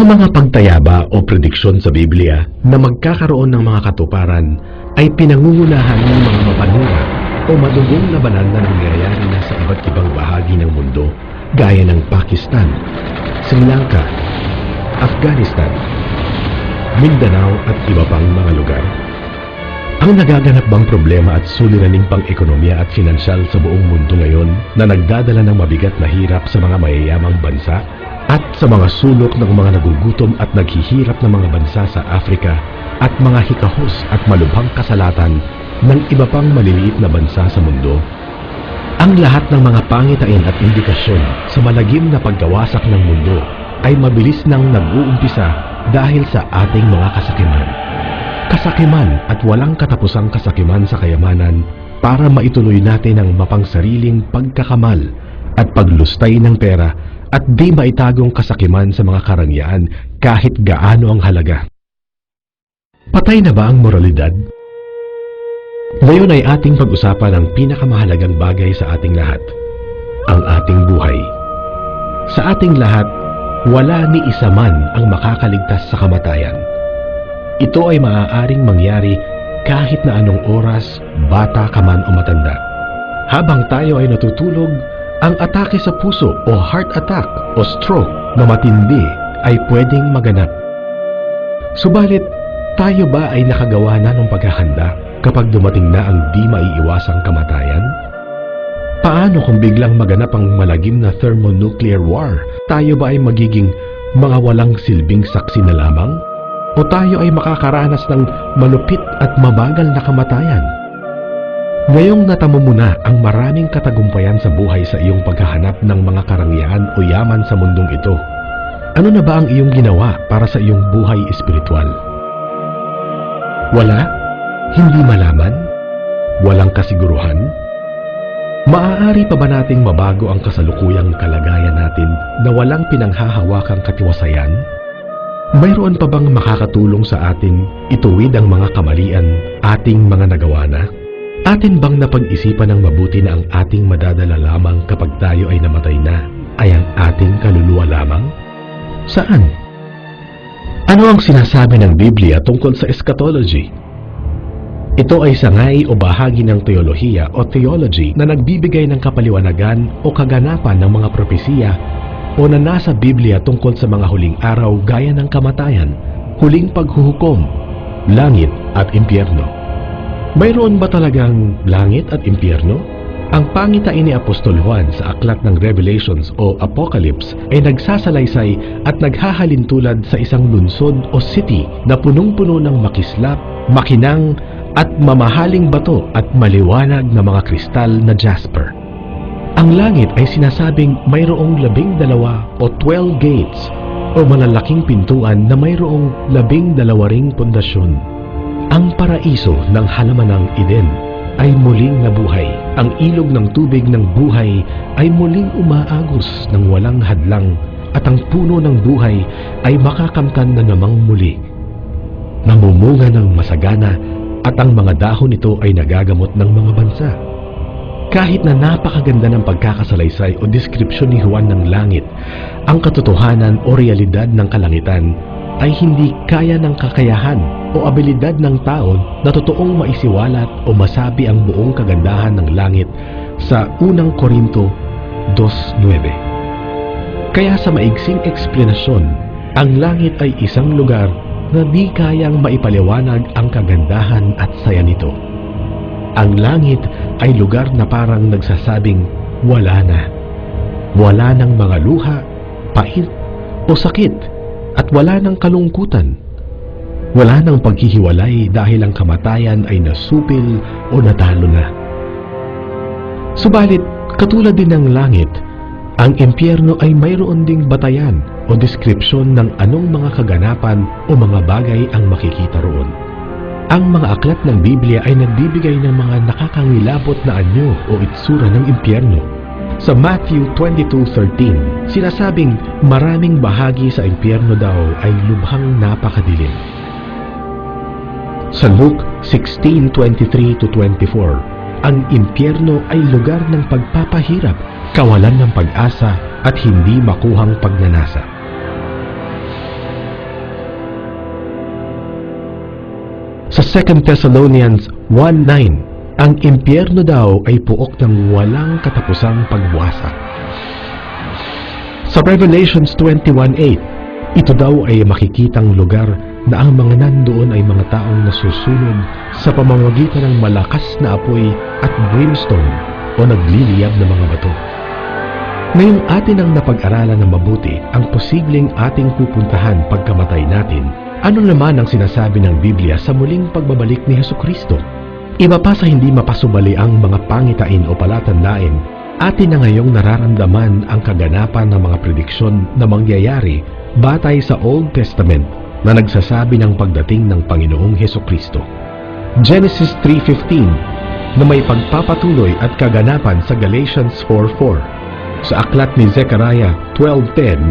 Ang mga pagtayaba o prediksyon sa Biblia na magkakaroon ng mga katuparan ay pinangungunahan ng mga mapanira o madugong labanan na nangyayari na sa iba't ibang bahagi ng mundo gaya ng Pakistan, Sri Lanka, Afghanistan, Mindanao at iba pang mga lugar. Ang nagaganap bang problema at suliraning pang-ekonomiya at finansyal sa buong mundo ngayon na nagdadala ng mabigat na hirap sa mga mayayamang bansa at sa mga sulok ng mga nagugutom at naghihirap na mga bansa sa Afrika at mga hikahos at malubhang kasalatan ng iba pang maliliit na bansa sa mundo? Ang lahat ng mga pangitain at indikasyon sa malagim na pagkawasak ng mundo ay mabilis nang nag-uumpisa dahil sa ating mga kasakiman. Kasakiman at walang katapusang kasakiman sa kayamanan para maituloy natin ang mapangsariling pagkakamal at paglustay ng pera at di maitagong kasakiman sa mga karangyaan kahit gaano ang halaga. Patay na ba ang moralidad? Ngayon ay ating pag-usapan ang pinakamahalagang bagay sa ating lahat, ang ating buhay. Sa ating lahat, wala ni isa man ang makakaligtas sa kamatayan. Ito ay maaaring mangyari kahit na anong oras, bata ka man o matanda. Habang tayo ay natutulog, ang atake sa puso o heart attack o stroke na matindi ay pwedeng maganap. Subalit, tayo ba ay nakagawa na ng paghahanda kapag dumating na ang di maiiwasang kamatayan? Paano kung biglang maganap ang malagim na thermonuclear war? Tayo ba ay magiging mga walang silbing saksi na lamang? O tayo ay makakaranas ng malupit at mabagal na kamatayan? Ngayong natamo mo na ang maraming katagumpayan sa buhay sa iyong paghahanap ng mga karangyaan o yaman sa mundong ito, ano na ba ang iyong ginawa para sa iyong buhay espiritual? Wala? Hindi malaman? Walang kasiguruhan? Maaari pa ba nating mabago ang kasalukuyang kalagayan natin na walang pinanghahawakang katiwasayan? Mayroon pa bang makakatulong sa atin ituwid ang mga kamalian ating mga nagawa na? Atin bang napag-isipan ng mabuti na ang ating madadala lamang kapag tayo ay namatay na ay ang ating kaluluwa lamang? Saan? Ano ang sinasabi ng Biblia tungkol sa eschatology? Ito ay sangay o bahagi ng teolohiya o theology na nagbibigay ng kapaliwanagan o kaganapan ng mga propesiya o na nasa Biblia tungkol sa mga huling araw gaya ng kamatayan, huling paghuhukom, langit at impyerno. Mayroon ba talagang langit at impyerno? Ang pangitain ni Apostol Juan sa aklat ng Revelations o Apocalypse ay nagsasalaysay at naghahalintulad sa isang lungsod o city na punong-puno ng makislap, makinang at mamahaling bato at maliwanag na mga kristal na jasper. Ang langit ay sinasabing mayroong 12 o 12 gates o malalaking pintuan na mayroong 12 ring pundasyon. Ang paraiso ng halamanang Eden ay muling nabuhay. Ang ilog ng tubig ng buhay ay muling umaagos ng walang hadlang at ang puno ng buhay ay makakamtan na namang muli. Namumunga ng masagana at ang mga dahon nito ay nagagamot ng mga bansa. Kahit na napakaganda ng pagkakasalaysay o deskripsyon ni Juan ng langit, ang katotohanan o realidad ng kalangitan ay hindi kaya ng kakayahan o abilidad ng tao na totoong maisiwalat o masabi ang buong kagandahan ng langit sa unang Korinto 2:9. Kaya sa maigsing eksplanasyon, ang langit ay isang lugar na di kayang maipaliwanag ang kagandahan at saya nito. Ang langit ay lugar na parang nagsasabing wala na. Wala ng mga luha, pait o sakit at wala ng kalungkutan. Wala ng paghihiwalay dahil ang kamatayan ay nasupil o natalo na. Subalit, katulad din ng langit, ang impyerno ay mayroon ding batayan o deskripsyon ng anong mga kaganapan o mga bagay ang makikita roon. Ang mga aklat ng Biblia ay nagbibigay ng mga nakakangilabot na anyo o itsura ng impyerno. Sa Matthew 22:13, sinasabing maraming bahagi sa impyerno daw ay lubhang napakadilim. Sa Luke 16:23-24, ang impyerno ay lugar ng pagpapahirap, kawalan ng pag-asa at hindi makuhang pagnanasa. Sa 2 Thessalonians 1:9, ang impyerno daw ay puok ng walang katapusang pagwasak. Sa Revelations 21:8, ito daw ay makikitang lugar na ang mga nandoon ay mga taong nasusunog sa pamamagitan ng malakas na apoy at brimstone o nagliliyab na mga bato. Ngayong atin ang napag-aralan ng mabuti ang posibleng ating pupuntahan pagkamatay natin, ano naman ang sinasabi ng Biblia sa muling pagbabalik ni Hesukristo? Iba pa sa hindi mapasubali ang mga pangitain o palatandain, atin na ngayong nararamdaman ang kaganapan ng mga prediksyon na mangyayari batay sa Old Testament na nagsasabi ng pagdating ng Panginoong Hesukristo. Genesis 3:15 na may pagpapatuloy at kaganapan sa Galatians 4:4. Sa aklat ni Zechariah 12:10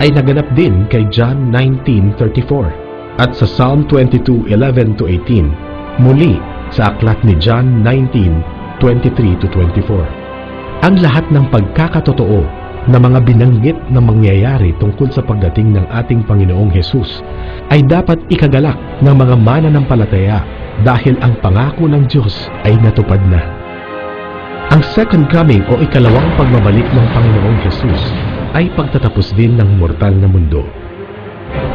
ay naganap din kay John 19:34 at sa Psalm 22:11-18 muli sa aklat ni John 19:23-24. Ang lahat ng pagkakatotoo na mga binanggit na mangyayari tungkol sa pagdating ng ating Panginoong Hesus ay dapat ikagalak ng mga mananampalataya dahil ang pangako ng Diyos ay natupad na. Ang second coming o ikalawang pagbabalik ng Panginoong Hesus ay pagtatapos din ng mortal na mundo.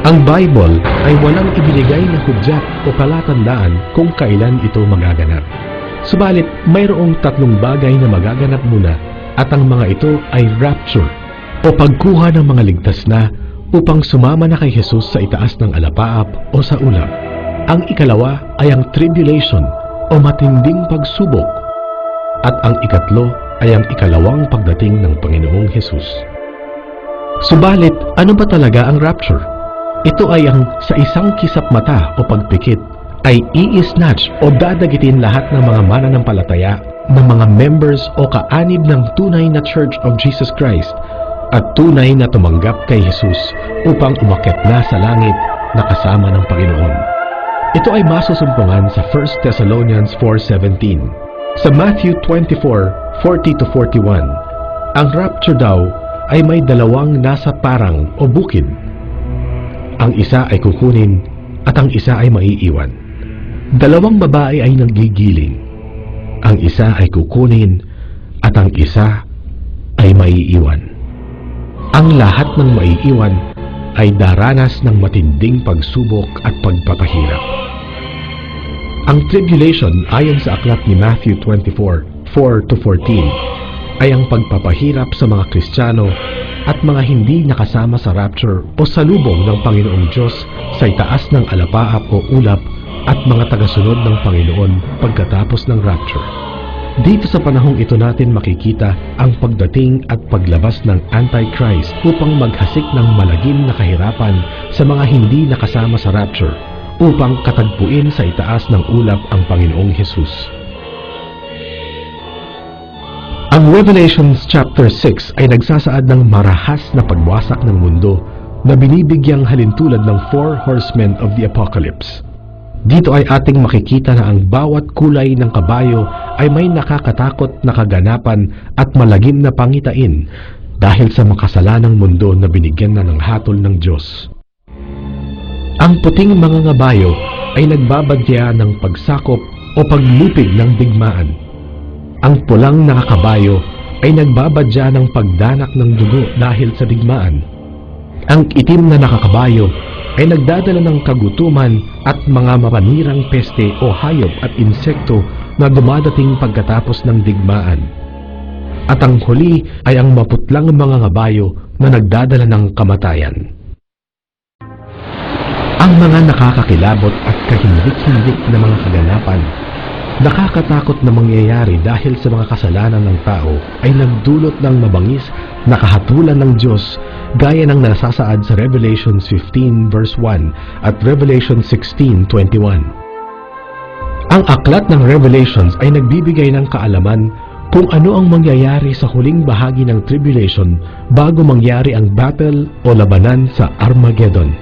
Ang Bible ay walang ibinigay na hudyat o palatandaan kung kailan ito magaganap. Subalit, mayroong tatlong bagay na magaganap muna at ang mga ito ay rapture o pagkuha ng mga ligtas na upang sumama na kay Jesus sa itaas ng alapaap o sa ulap. Ang ikalawa ay ang tribulation o matinding pagsubok at ang ikatlo ay ang ikalawang pagdating ng Panginoong Jesus. Subalit, ano ba talaga ang rapture? Ito ay ang sa isang kisap mata o pagpikit ay i-snatch o dadagitin lahat ng mga mananampalataya ng mga members o kaanib ng tunay na Church of Jesus Christ at tunay na tumanggap kay Jesus upang umakyat na sa langit na kasama ng Panginoon. Ito ay masusumpungan sa 1 Thessalonians 4:17. Sa Matthew 24:40-41, ang rapture daw ay may dalawang nasa parang o bukid. Ang isa ay kukunin at ang isa ay maiiwan. Dalawang babae ay naggigiling. Ang isa ay kukunin at ang isa ay maiiwan. Ang lahat ng maiiwan ay daranas ng matinding pagsubok at pagpapahirap. Ang tribulation ayon sa aklat ni Matthew 24:4-14 ay ang pagpapahirap sa mga Kristiyano at mga hindi nakasama sa rapture o salubong ng Panginoong Diyos sa itaas ng alapaap o ulap at mga tagasunod ng Panginoon pagkatapos ng rapture. Dito sa panahong ito natin makikita ang pagdating at paglabas ng Antichrist upang maghasik ng malagim na kahirapan sa mga hindi nakasama sa rapture upang katagpuin sa itaas ng ulap ang Panginoong Hesus. Ang Revelations chapter 6 ay nagsasaad ng marahas na pagwasak ng mundo na binibigyang halintulad ng 4 horsemen of the apocalypse. Dito ay ating makikita na ang bawat kulay ng kabayo ay may nakakatakot na kaganapan at malagim na pangitain dahil sa makasalanang mundo na binigyan na ng hatol ng Diyos. Ang puting mga ngabayo ay nagbabadya ng pagsakop o paglupig ng digmaan. Ang pulang nakakabayo ay nagbabadya ng pagdanak ng dugo dahil sa digmaan. Ang itim na nakakabayo ay nagdadala ng kagutuman at mga mapanirang peste o hayop at insekto na dumadating pagkatapos ng digmaan. At ang huli ay ang maputlang mga ngabayo na nagdadala ng kamatayan. Ang mga nakakakilabot at kahindik-hindik na mga kaganapan, nakakatakot na mangyayari dahil sa mga kasalanan ng tao ay nagdulot ng mabangis na kahatulan ng Diyos gaya ng nasasaad sa Revelation 15 verse 1 at Revelation 16:21. Ang aklat ng Revelations ay nagbibigay ng kaalaman kung ano ang mangyayari sa huling bahagi ng tribulation bago mangyari ang battle o labanan sa Armageddon.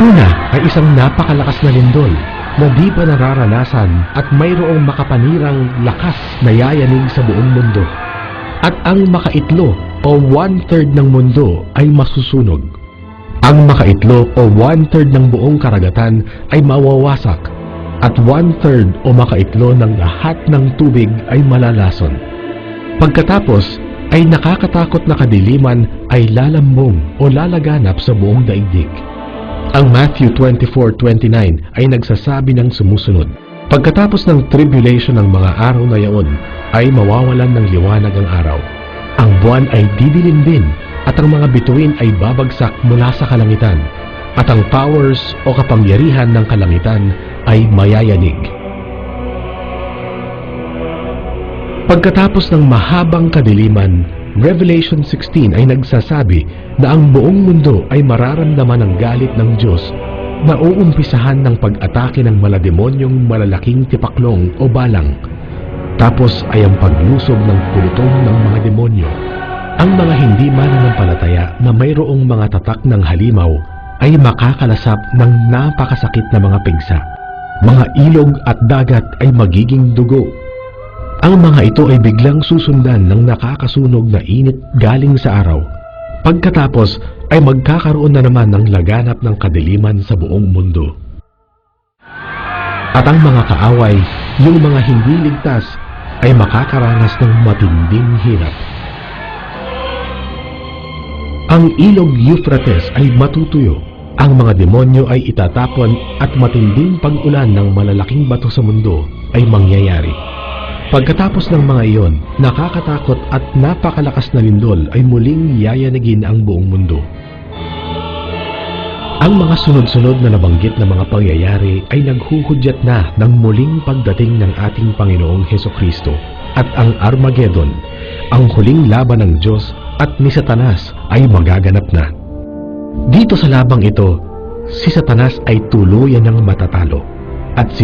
Una ay isang napakalakas na lindol na di pa nararanasan at mayroong makapanirang lakas na yayanig sa buong mundo. At ang makaitlo o 1/3 ng mundo ay masusunog. Ang makaitlog o 1/3 ng buong karagatan ay mawawasak at 1/3 o makaitlo ng lahat ng tubig ay malalason. Pagkatapos ay nakakatakot na kadiliman ay lalambong o lalaganap sa buong daigdig. Ang Matthew 24:29 ay nagsasabi ng sumusunod, pagkatapos ng tribulation ng mga araw na yaon ay mawawalan ng liwanag ang araw. Ang buwan ay didilim din at ang mga bituin ay babagsak mula sa kalangitan at ang powers o kapangyarihan ng kalangitan ay mayayanig. Pagkatapos ng mahabang kadiliman, Revelation 16 ay nagsasabi na ang buong mundo ay mararamdaman ang galit ng Diyos na uumpisahan ng pag-atake ng malademonyong malalaking tipaklong o balang. Tapos ay ang paglusob ng pulutong ng mga demonyo. Ang mga hindi mananampalataya na mayroong mga tatak ng halimaw ay makakalasap ng napakasakit na mga pigsa. Mga ilog at dagat ay magiging dugo. Ang mga ito ay biglang susundan ng nakakasunog na init galing sa araw. Pagkatapos ay magkakaroon na naman ng laganap ng kadiliman sa buong mundo. At ang mga kaaway, yung mga hindi ligtas, ay makakaranas ng matinding hirap. Ang ilog Euphrates ay matutuyo, ang mga demonyo ay itatapon at matinding pag-ulan ng malalaking bato sa mundo ay mangyayari. Pagkatapos ng mga iyon, nakakatakot at napakalakas na lindol ay muling yayanigin ang buong mundo. Ang mga sunod-sunod na nabanggit na mga pangyayari ay naghuhudyat na ng muling pagdating ng ating Panginoong Hesukristo at ang Armageddon, ang huling laban ng Diyos at ni Satanas ay magaganap na. Dito sa labang ito, si Satanas ay tuluyan ng matatalo at si